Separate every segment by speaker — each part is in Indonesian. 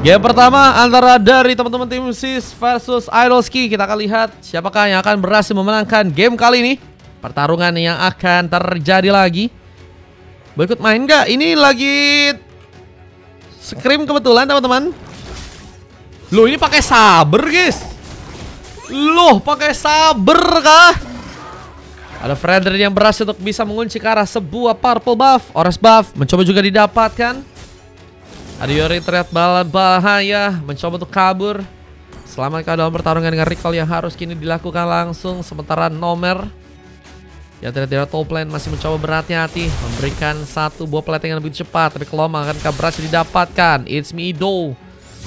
Speaker 1: Game pertama antara dari teman-teman tim SIS versus Idolski. Kita akan lihat siapakah yang akan berhasil memenangkan game kali ini. Pertarungan yang akan terjadi lagi. Berikut main nggak? Ini lagi scrim kebetulan teman-teman. Loh, ini pakai saber guys. Loh, pakai saber kah? Ada Frederick yang berhasil untuk bisa mengunci ke arah sebuah purple buff. Orange buff mencoba juga didapatkan. Ada Yori terlihat bahaya, mencoba untuk kabur. Selamatkan dalam pertarungan dengan recall yang harus kini dilakukan langsung. Sementara Nomer yang tidak top lane masih mencoba berhati-hati, memberikan satu buah plating yang lebih cepat. Tapi Keloma akankah berhasil didapatkan? It's me Ido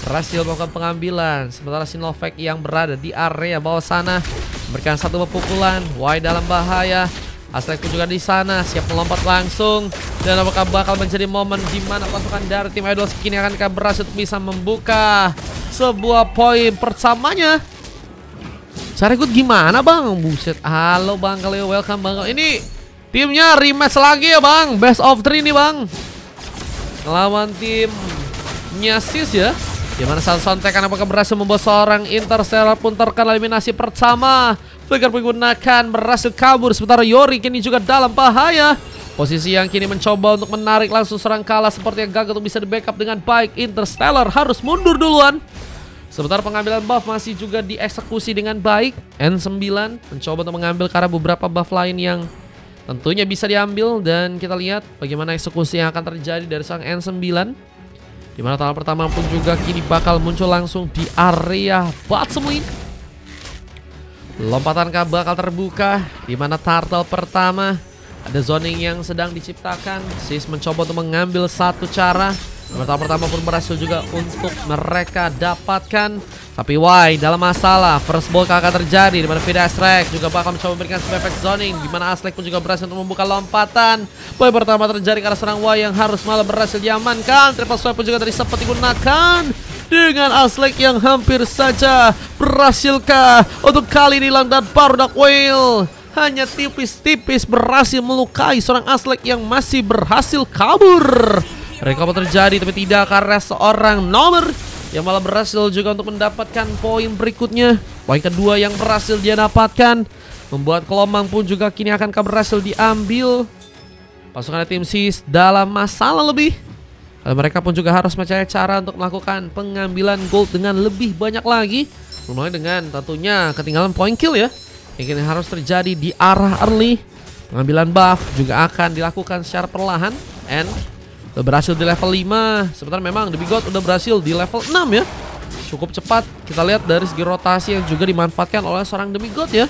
Speaker 1: berhasil melakukan pengambilan. Sementara Sinovek yang berada di area bawah sana memberikan satu buah pukulan. Y dalam bahaya. Aslek pun juga di sana siap melompat langsung. Dan apakah bakal menjadi momen di mana pasukan dari tim Idol kini akan berhasil bisa membuka sebuah poin pertamanya. Cara ikut gimana bang? Buset. Halo bang Kaleo, welcome bang. Ini timnya rematch lagi ya bang. Best of 3 nih bang. Lawan timnya SIS ya. Dimana saat sontekan apakah berhasil membawa seorang Interstellar pun terkena eliminasi pertama. Flicker menggunakan berhasil kabur. Sementara Yori kini juga dalam bahaya. Posisi yang kini mencoba untuk menarik langsung serang kalah seperti yang gagal untuk bisa di backup dengan baik. Interstellar harus mundur duluan. Sementara pengambilan buff masih juga dieksekusi dengan baik. N9 mencoba untuk mengambil karena beberapa buff lain yang tentunya bisa diambil. Dan kita lihat bagaimana eksekusi yang akan terjadi dari sang N9. Dimana tahap pertama pun juga kini bakal muncul langsung di area bottom lane. Lompatan bakal terbuka. Dimana turtle pertama. Ada zoning yang sedang diciptakan. SIS mencoba untuk mengambil satu cara. Tahap pertama pun berhasil juga untuk mereka dapatkan. Tapi Y dalam masalah. First ball akan terjadi. Dimana Vidastrek juga bakal mencoba memberikan efek zoning. Dimana Aslek pun juga berhasil untuk membuka lompatan. Poin pertama terjadi karena serang Y yang harus malah berhasil diamankan. Triple swipe pun juga tadi sempat digunakan. Dengan Aslek yang hampir saja berhasilkah untuk kali ini dan baru Dark Whale hanya tipis-tipis berhasil melukai seorang Aslek yang masih berhasil kabur. Recover terjadi tapi tidak karena seorang Nomer yang malah berhasil juga untuk mendapatkan poin berikutnya. Poin kedua yang berhasil dia dapatkan membuat Kelomang pun juga kini akan berhasil diambil. Pasukan tim SIS dalam masalah lebih. Mereka pun juga harus mencari cara untuk melakukan pengambilan gold dengan lebih banyak lagi. Mulai dengan tentunya ketinggalan point kill ya. Yang harus terjadi di arah early. Pengambilan buff juga akan dilakukan secara perlahan. And udah berhasil di level 5. Sebentar memang The Big God udah berhasil di level 6 ya. Cukup cepat. Kita lihat dari segi rotasi yang juga dimanfaatkan oleh seorang The Big God ya.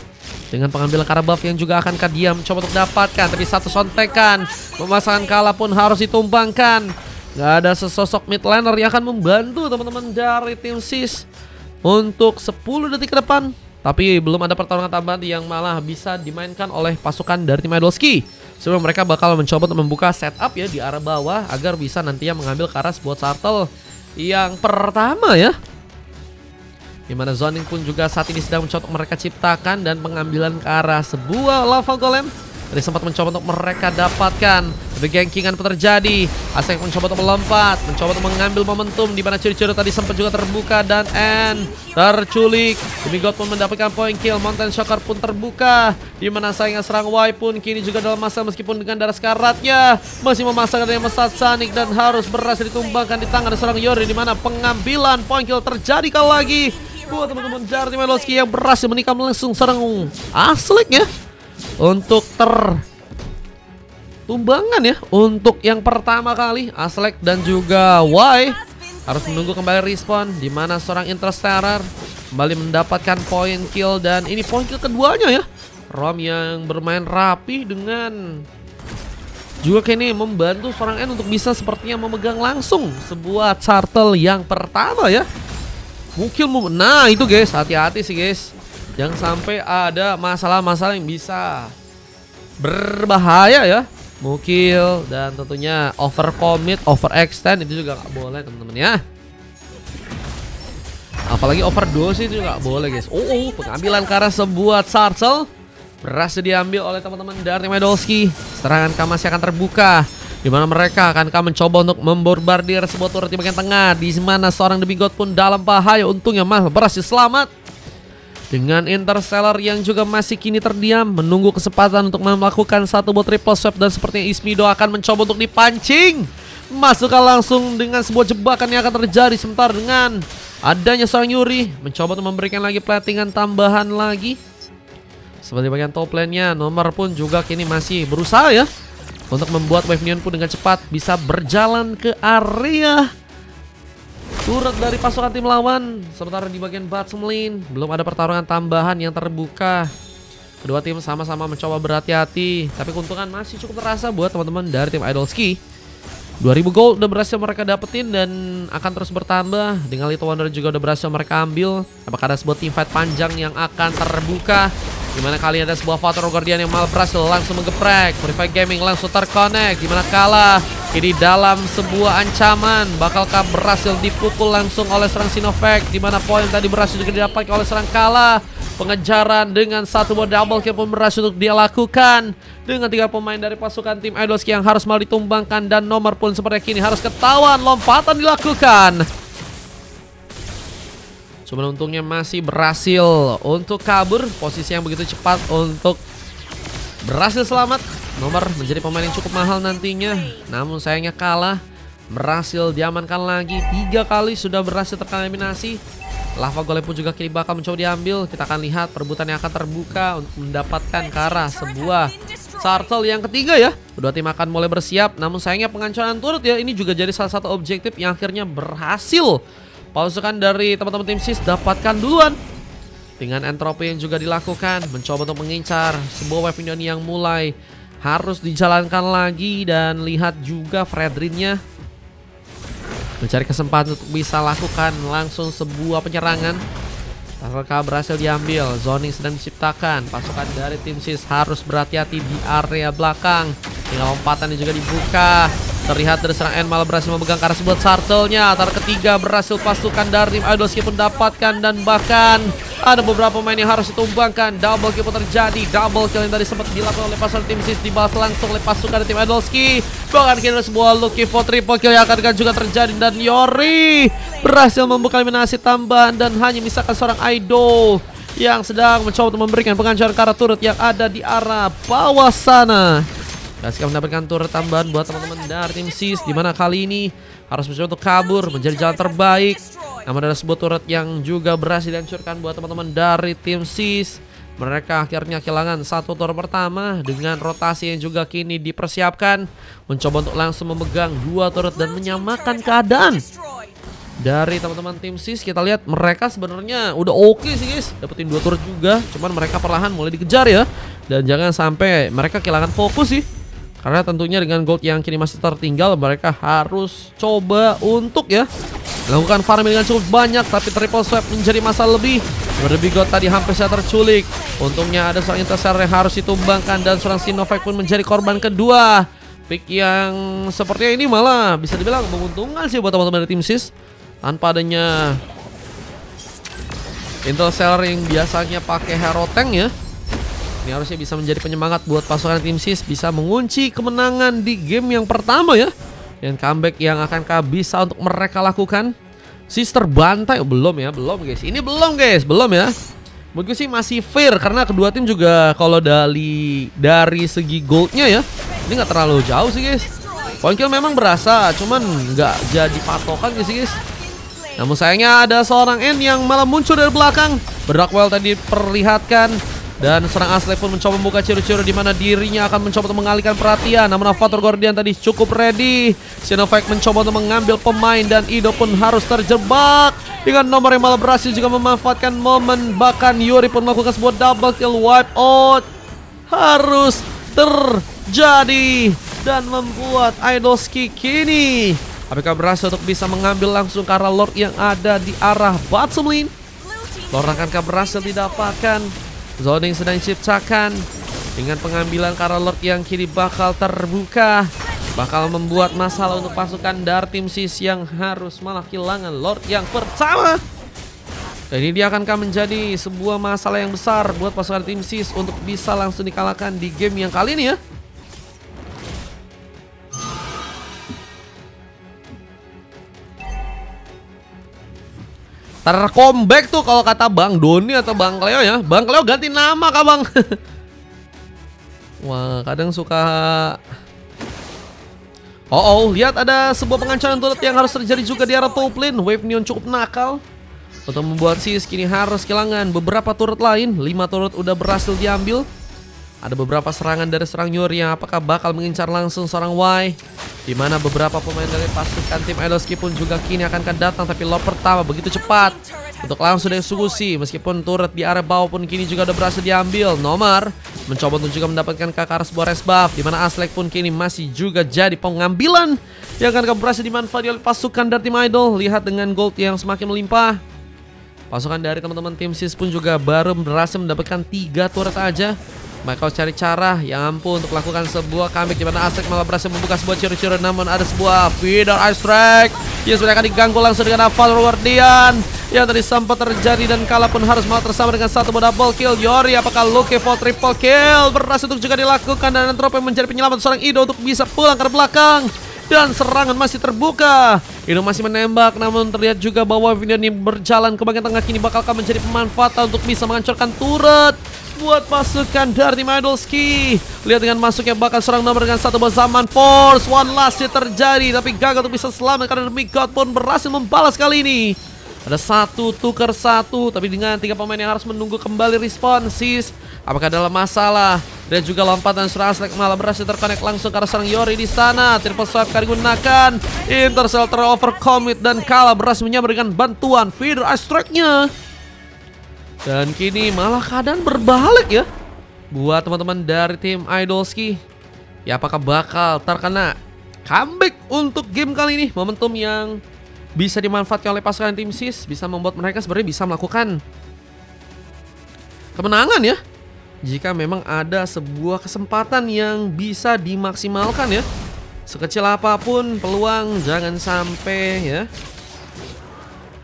Speaker 1: Dengan pengambilan cara buff yang juga akan dia mencoba untuk dapatkan. Tapi satu sontekan pemasangan kalah pun harus ditumbangkan. Gak ada sesosok mid laner yang akan membantu teman-teman dari tim SIS untuk 10 detik ke depan. Tapi belum ada pertarungan tambahan yang malah bisa dimainkan oleh pasukan dari tim Idolski. Sebelum mereka bakal mencoba untuk membuka setup ya di arah bawah agar bisa nantinya mengambil ke arah buat turtle yang pertama ya. Dimana zoning pun juga saat ini sedang mencoba mereka ciptakan dan pengambilan ke arah sebuah lava golem. Tadi sempat mencoba untuk mereka dapatkan. Tapi gankingan pun terjadi. Aslek mencoba untuk melompat, mencoba untuk mengambil momentum. Di mana curi-curi tadi sempat juga terbuka dan terculik. Demi God pun mendapatkan point kill. Mountain Shocker pun terbuka. Di mana saingan serang Y pun kini juga dalam masalah meskipun dengan darah sekaratnya. Masih memasangkan dengan Mesat Sanik dan harus berhasil ditumbangkan di tangan serang Yori. Di mana pengambilan point kill terjadi kali lagi. Buat teman-teman dari tim Idolski yang berhasil menikam langsung serang Aslek ya. Untuk tertumbangan ya. Untuk yang pertama kali Aslek dan juga Y harus menunggu kembali respawn. Dimana seorang Interstellar kembali mendapatkan point kill. Dan ini point kill keduanya ya. Rom yang bermain rapi dengan juga kini membantu seorang N untuk bisa sepertinya memegang langsung sebuah turtle yang pertama ya. Mungkin nah itu guys, hati-hati sih guys. Jangan sampai ada masalah-masalah yang bisa berbahaya ya. Mukil dan tentunya overcommit, overextend itu juga nggak boleh teman-teman ya. Apalagi overdose itu juga nggak boleh guys. Pengambilan ke arah sebuah turtle berhasil diambil oleh teman-teman dari Medolski. Serangan masih akan terbuka. di mana mereka akankah mencoba untuk membombardir sebuah turret di bagian tengah, di mana seorang Demigod pun dalam bahaya. Untungnya Mal berhasil selamat dengan Interstellar yang juga masih kini terdiam menunggu kesempatan untuk melakukan satu buah triple swap, dan sepertinya Ismido akan mencoba untuk dipancing. Masukkan langsung dengan sebuah jebakan yang akan terjadi sebentar dengan adanya seorang Yuri mencoba untuk memberikan lagi platingan tambahan lagi. Seperti bagian top lane-nya, Nomor pun juga kini masih berusaha ya untuk membuat wave minion pun dengan cepat bisa berjalan ke area turret dari pasukan tim lawan. Sementara di bagian bottom lane belum ada pertarungan tambahan yang terbuka. Kedua tim sama-sama mencoba berhati-hati, tapi keuntungan masih cukup terasa buat teman-teman dari tim Idolski. 2000 gold udah berhasil mereka dapetin dan akan terus bertambah. Dengan Little Wonder juga udah berhasil mereka ambil. Apakah ada sebuah teamfight panjang yang akan terbuka, dimana kali ada sebuah Fator Guardian yang malah berhasil langsung menggeprek. Purify Gaming langsung terconnect, dimana kalah ini dalam sebuah ancaman. Bakalkah berhasil dipukul langsung oleh serang Sinovac, dimana poin tadi berhasil juga didapatkan oleh serang kalah. Pengejaran dengan satu buah double kill pun berhasil untuk dia lakukan dengan 3 pemain dari pasukan tim Idolski yang harus malah ditumbangkan, dan Nomor pun seperti kini harus ketahuan. Lompatan dilakukan, cuman untungnya masih berhasil untuk kabur. Posisi yang begitu cepat untuk berhasil selamat. Nomor menjadi pemain yang cukup mahal nantinya, namun sayangnya kalah. Berhasil diamankan lagi, 3 kali sudah berhasil tereliminasi. Lava Golem pun juga kini bakal mencoba diambil. Kita akan lihat perebutan yang akan terbuka untuk mendapatkan ke arah sebuah Turtle yang ketiga ya. Kedua tim akan mulai bersiap, namun sayangnya pengancuran turret ya, ini juga jadi salah satu objektif yang akhirnya berhasil pasukan dari teman-teman tim SIS dapatkan duluan. Dengan entropi yang juga dilakukan, mencoba untuk mengincar sebuah wave minion yang mulai harus dijalankan lagi. Dan lihat juga Fredrinnya mencari kesempatan untuk bisa lakukan langsung sebuah penyerangan. Apakah berhasil diambil? Zoning sedang diciptakan. Pasukan dari tim SIS harus berhati-hati di area belakang. Tinggal lompatan yang juga dibuka. Terlihat dari serang N malah berhasil memegang ke arah sebuah turtle-nya. Tar ketiga berhasil pasukan dari tim Idolski pun dapatkan, dan bahkan ada beberapa pemain yang harus ditumbangkan. Double kill pun terjadi. Double kill yang tadi sempat dilakukan oleh pasukan tim SIS dibalas langsung oleh pasukan dari tim Idolski. Bahkan kini ada sebuah Lucky for triple kill yang akan juga terjadi, dan Yori berhasil membuka eliminasi tambahan dan hanya misalkan seorang Idol yang sedang mencoba untuk memberikan pengancaran ke arah turret yang ada di arah bawah sana. Kasih mendapatkan turret tambahan buat teman-teman dari tim SIS, dimana kali ini harus mencoba untuk kabur menjadi jalan terbaik. Namun ada sebuah turret yang juga berhasil dihancurkan buat teman-teman dari tim SIS. Mereka akhirnya kehilangan satu turret pertama dengan rotasi yang juga kini dipersiapkan. Mencoba untuk langsung memegang 2 turret dan menyamakan keadaan dari teman-teman tim SIS. Kita lihat mereka sebenarnya udah oke sih guys, dapetin 2 turret juga. Cuman mereka perlahan mulai dikejar ya. Dan jangan sampai mereka kehilangan fokus sih, karena tentunya dengan gold yang kini masih tertinggal, mereka harus coba untuk ya melakukan farming dengan cukup banyak. Tapi triple swap menjadi masalah lebih. Lebih gold tadi hampir saja terculik. Untungnya ada seorang Interstellar yang harus ditumbangkan, dan seorang Sinovac pun menjadi korban kedua. Pick yang sepertinya ini malah bisa dibilang menguntungkan sih buat teman-teman dari tim SIS. Tanpa adanya Interstellar yang biasanya pakai hero tank ya, ini harusnya bisa menjadi penyemangat buat pasukan tim SIS bisa mengunci kemenangan di game yang pertama ya. Dan comeback yang akankah bisa untuk mereka lakukan? SIS terbantai, belum ya, belum guys. Ini belum guys, belum ya. Menurut gue sih masih fair, karena kedua tim juga kalau dari segi goldnya ya, ini nggak terlalu jauh sih guys. Point kill memang berasa, cuman nggak jadi patokan guys. Namun sayangnya ada seorang N yang malah muncul dari belakang. Berdakwel tadi perlihatkan. Dan serang Asle pun mencoba membuka ciri-ciri di mana dirinya akan mencoba untuk mengalihkan perhatian. Namun Avatar Guardian tadi cukup ready. Sinovac mencoba untuk mengambil pemain, dan Ido pun harus terjebak. Dengan Nomor yang malah berhasil juga memanfaatkan momen. Bahkan Yuri pun melakukan sebuah double kill wipe out. Harus terjadi dan membuat Idolski kini apakah berhasil untuk bisa mengambil langsung ke arah Lord yang ada di arah bottom lane. Lord akankah berhasil didapatkan? Zoning sedang diciptakan dengan pengambilan karena Lord yang kini bakal terbuka. Bakal membuat masalah untuk pasukan dari tim SIS yang harus malah kehilangan Lord yang pertama. Dan ini dia akankah menjadi sebuah masalah yang besar buat pasukan tim SIS untuk bisa langsung dikalahkan di game yang kali ini ya. Tercomeback tuh kalau kata Bang Doni atau Bang Cleo ya. Bang Cleo ganti nama kah Bang? Wah, kadang suka. Lihat ada sebuah pengancaran turret yang harus terjadi juga di arah top lane. Wave Neon cukup nakal untuk membuat Sis kini harus kehilangan beberapa turret lain. 5 turret udah berhasil diambil. Ada beberapa serangan dari serang Yuri yang apakah bakal mengincar langsung seorang Y, di mana beberapa pemain dari pasukan tim Idolski pun juga kini akan datang, tapi lob pertama begitu cepat untuk langsung dieksekusi. Meskipun turret di area bawah pun kini juga udah berhasil diambil. Nomor mencoba untuk juga mendapatkan ke arah sebuah res buff, di mana Aslek pun kini masih juga jadi pengambilan yang akan berhasil dimanfaatkan oleh pasukan dari tim Idol. Lihat dengan gold yang semakin melimpah. Pasukan dari teman-teman tim Sis pun juga baru berhasil mendapatkan 3 turret aja. Mereka cari cara yang ampuh untuk melakukan sebuah comeback, di mana Aslek malah berhasil membuka sebuah curi-curi, namun ada sebuah feeder ice strike yang sudah akan diganggu langsung dengan Aval Wardian yang tadi sempat terjadi, dan kala pun harus malah tersama dengan satu double kill. Yori apakah looking for triple kill berhasil untuk juga dilakukan, dan Antrope menjadi penyelamat seorang Ido untuk bisa pulang ke belakang. Dan serangan masih terbuka. Ido masih menembak, namun terlihat juga bahwa Vivian ini berjalan ke bagian tengah kini bakal menjadi pemanfaatan untuk bisa menghancurkan turret buat pasukan dari tim Idolski. Lihat dengan masuknya bakal serang nomor dengan satu zaman Force. One lastnya terjadi, tapi gagal untuk bisa selamat karena Demigod pun berhasil membalas kali ini. Ada 1 tukar 1, tapi dengan 3 pemain yang harus menunggu kembali responsis. Apakah dalam masalah? Dan juga lompatan surah Aslek malah berhasil terkonek langsung ke arah serang Yori di sana. Triple swipe kali digunakan. Intercell terovercommit dan kalah berhasil menyambar dengan bantuan feeder ice strike-nya. Dan kini malah keadaan berbalik ya buat teman-teman dari tim Idolski. Ya, apakah bakal terkena comeback untuk game kali ini? Momentum yang bisa dimanfaatkan oleh pasukan tim Sis bisa membuat mereka sebenarnya bisa melakukan kemenangan ya, jika memang ada sebuah kesempatan yang bisa dimaksimalkan ya. Sekecil apapun peluang jangan sampai ya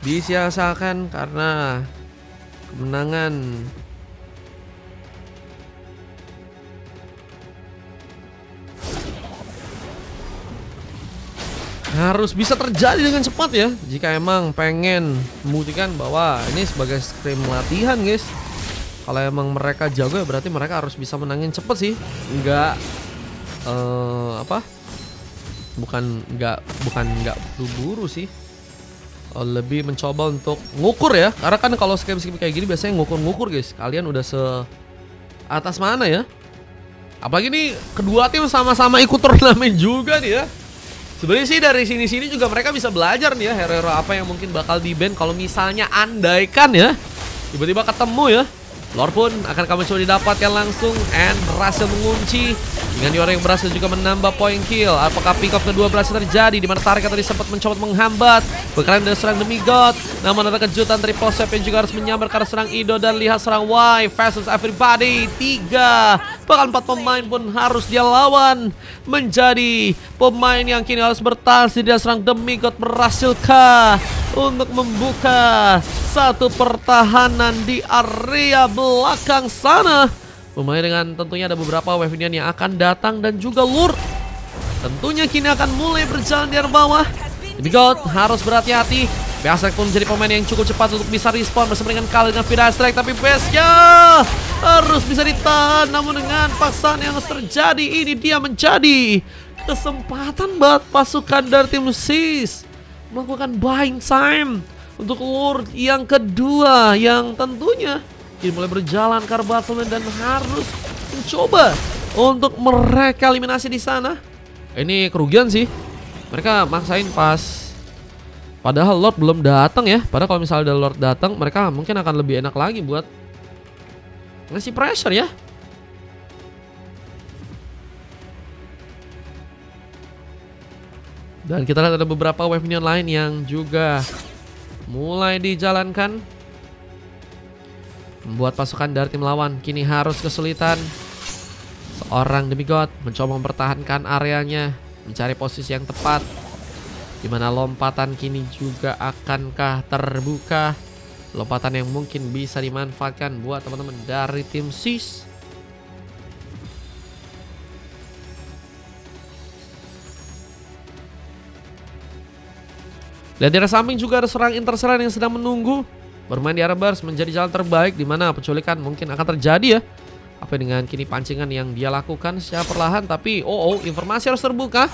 Speaker 1: disia-siakan, karena kemenangan harus bisa terjadi dengan cepat ya, jika emang pengen membuktikan bahwa ini sebagai scrim latihan guys. Kalau emang mereka jago ya berarti mereka harus bisa menangin cepet sih. Bukan buru-buru sih. Lebih mencoba untuk ngukur ya. Karena kan kalau scrim-scrim kayak gini biasanya ngukur-ngukur guys. Kalian udah atas mana ya. Apalagi nih kedua tim sama-sama ikut turnamen juga nih ya. Sebenarnya sih dari sini-sini juga mereka bisa belajar nih ya, hero-hero apa yang mungkin bakal di-ban kalau misalnya andaikan ya tiba-tiba ketemu ya. Lord pun akan kami coba didapatkan langsung, and berhasil mengunci dengan Yori yang berhasil juga menambah poin kill. Apakah pick off kedua berhasil terjadi, di mana Tarika tadi sempat mencoba menghambat bekalan dari serang Demigod, namun ada kejutan dari Posep yang juga harus menyambar karena serang Ido. Dan lihat serang Y versus everybody 3, bahkan 4 pemain pun harus dia lawan, menjadi pemain yang kini harus bertahan. Dia serang Demigod berhasilkah untuk membuka satu pertahanan di area belakang sana. Pemain dengan tentunya ada beberapa Wavinian yang akan datang, dan juga Lure tentunya kini akan mulai berjalan di area bawah. Demigod harus berhati-hati. Aslek pun menjadi pemain yang cukup cepat untuk bisa respon bersama dengan Kali dengan Feeder Strike, tapi base-nya harus bisa ditahan. Namun dengan paksaan yang harus terjadi ini, dia menjadi kesempatan buat pasukan dari tim Sis melakukan buying time untuk Lure yang kedua, yang tentunya ini mulai berjalan ke arah Battle dan harus mencoba untuk mereka eliminasi di sana. Ini kerugian sih, mereka maksain pas padahal Lord belum datang ya. Padahal kalau misalnya ada Lord datang, mereka mungkin akan lebih enak lagi buat ngasih pressure ya. Dan kita lihat ada beberapa wave minion lain yang juga mulai dijalankan, membuat pasukan dari tim lawan kini harus kesulitan. Seorang Demigod mencoba mempertahankan areanya, mencari posisi yang tepat, di mana lompatan kini juga akankah terbuka. Lompatan yang mungkin bisa dimanfaatkan buat teman-teman dari tim Sis. Lihat di arah samping juga ada seorang Interstellar yang sedang menunggu. Bermain di area bars menjadi jalan terbaik di mana penculikan mungkin akan terjadi ya. Apa dengan kini pancingan yang dia lakukan secara perlahan, tapi informasi harus terbuka.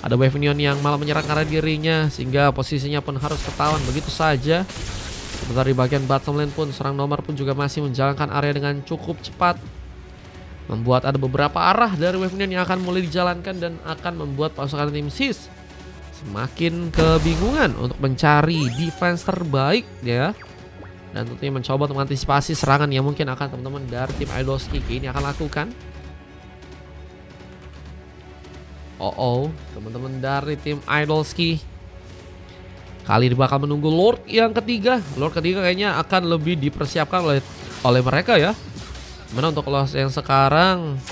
Speaker 1: Ada Wave Neon yang malah menyerang arah dirinya sehingga posisinya pun harus ketahuan begitu saja. Sebentar di bagian bottom lane pun seorang nomor pun juga masih menjalankan area dengan cukup cepat. Membuat ada beberapa arah dari Wave Neon yang akan mulai dijalankan dan akan membuat pasukan tim SIS semakin kebingungan untuk mencari defense terbaik ya. Dan tentunya mencoba untuk mengantisipasi serangan yang mungkin akan teman-teman dari tim Idolski ini akan lakukan. Teman-teman dari tim Idolski kali ini bakal menunggu Lord yang ketiga. Lord ketiga kayaknya akan lebih dipersiapkan oleh mereka ya. Mana untuk Lord yang sekarang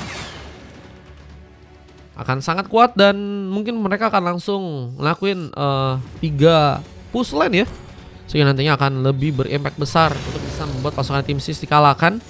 Speaker 1: akan sangat kuat dan mungkin mereka akan langsung ngelakuin 3 push lane ya. Sehingga nantinya akan lebih berimpact besar untuk bisa membuat pasukan tim SIS dikalahkan.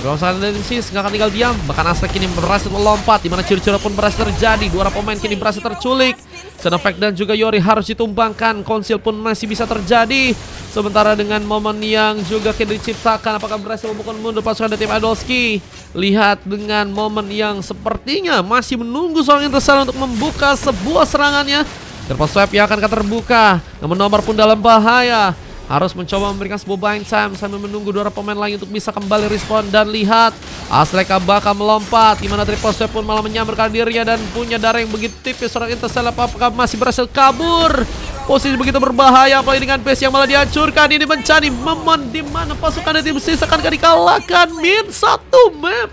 Speaker 1: Pasukan tim SIS nggak akan tinggal diam. Bahkan Aztec kini berhasil melompat, dimana ciri-ciri pun berhasil terjadi. 2 orang pemain kini berhasil terculik. Senofek dan juga Yori harus ditumbangkan. Konsil pun masih bisa terjadi. Sementara dengan momen yang juga kini diciptakan, apakah berhasil memukul mundur pasukan dari tim Idolski? Lihat dengan momen yang sepertinya masih menunggu seorang Interstellar untuk membuka sebuah serangannya. Terpas swap yang akan terbuka, namun nomor pun dalam bahaya. Harus mencoba memberikan sebuah buying time sambil menunggu 2 pemain lain untuk bisa kembali respon. Dan lihat, Aztec bakal melompat, dimana triple swap pun malah menyambarkan dirinya dan punya darah yang begitu tipis. Seorang Interstellar apakah masih berhasil kabur? Posisi begitu berbahaya, apalagi dengan base yang malah dihancurkan. Ini mencari momen dimana pasukan dari tim SIS akan dikalahkan. Min 1 map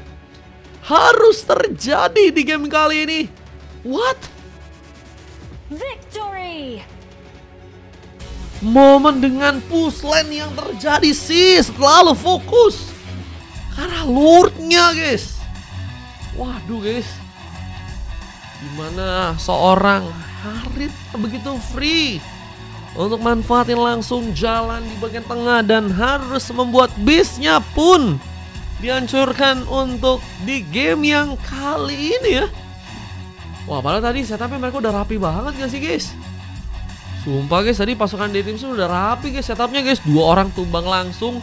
Speaker 1: harus terjadi di game kali ini. What?
Speaker 2: Victory!
Speaker 1: Momen dengan push lane yang terjadi sih selalu fokus karena Lordnya guys. Waduh guys, dimana seorang Harit begitu free untuk manfaatin langsung jalan di bagian tengah dan harus membuat base-nya pun dihancurkan untuk di game yang kali ini ya. Wah, padahal tadi setupnya mereka udah rapi banget gak sih guys? Sumpah guys, tadi pasukan dari tim udah rapi guys setupnya guys. 2 orang tumbang langsung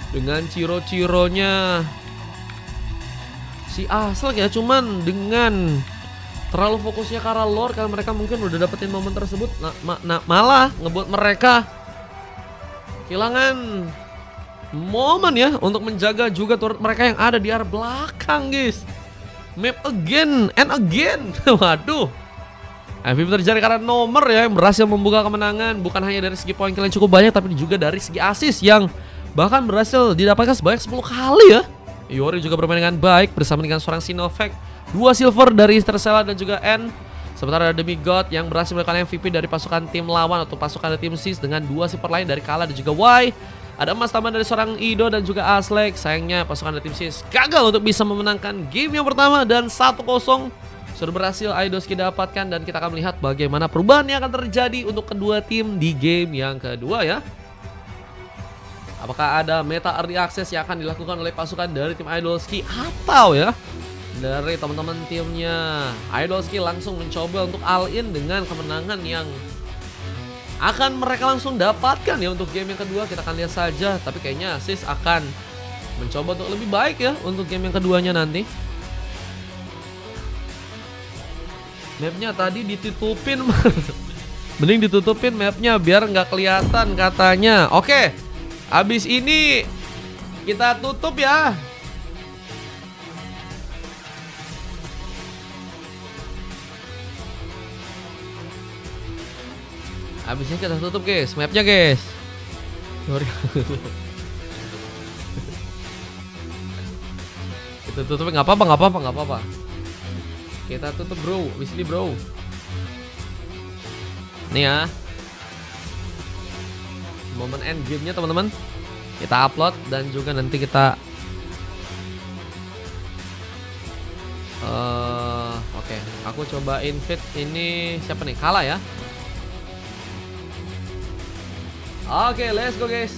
Speaker 1: dengan ciro-cironya si Aztec ya. Cuman dengan terlalu fokusnya ke arah Lord, karena mereka mungkin udah dapetin momen tersebut, malah ngebuat mereka kehilangan momen ya untuk menjaga juga turret mereka yang ada di arah belakang guys. Map again and again. Waduh, MVP terjadi karena nomor ya yang berhasil membuka kemenangan. Bukan hanya dari segi poin kalian cukup banyak, tapi juga dari segi assist yang bahkan berhasil didapatkan sebanyak 10 kali ya. Yori juga bermain dengan baik bersama dengan seorang Sinofek. 2 silver dari Interstellar dan juga N. Sementara ada Demigod yang berhasil melakukan MVP dari pasukan tim lawan atau pasukan dari tim SIS dengan 2 silver lain dari Kala dan juga Y. Ada emas tambahan dari seorang Ido dan juga Aztec. Sayangnya pasukan dari tim SIS gagal untuk bisa memenangkan game yang pertama dan 1-0 sudah berhasil Idolski dapatkan. Dan kita akan melihat bagaimana perubahan yang akan terjadi untuk kedua tim di game yang kedua ya. Apakah ada meta early access yang akan dilakukan oleh pasukan dari tim Idolski, atau ya dari teman-teman timnya Idolski langsung mencoba untuk all in dengan kemenangan yang akan mereka langsung dapatkan ya untuk game yang kedua. Kita akan lihat saja, tapi kayaknya SIS akan mencoba untuk lebih baik ya untuk game yang keduanya nanti. Mapnya tadi ditutupin. Mending ditutupin mapnya biar nggak kelihatan katanya. Oke, habis ini kita tutup ya. Habisnya kita tutup guys, mapnya guys. Sorry. Kita tutup, nggak apa-apa. Kita tutup bro, habis ini bro. Nih ya, momen end game-nya teman-teman. Kita upload dan juga nanti kita oke, aku coba invite ini siapa nih? Kala ya. Oke, let's go guys.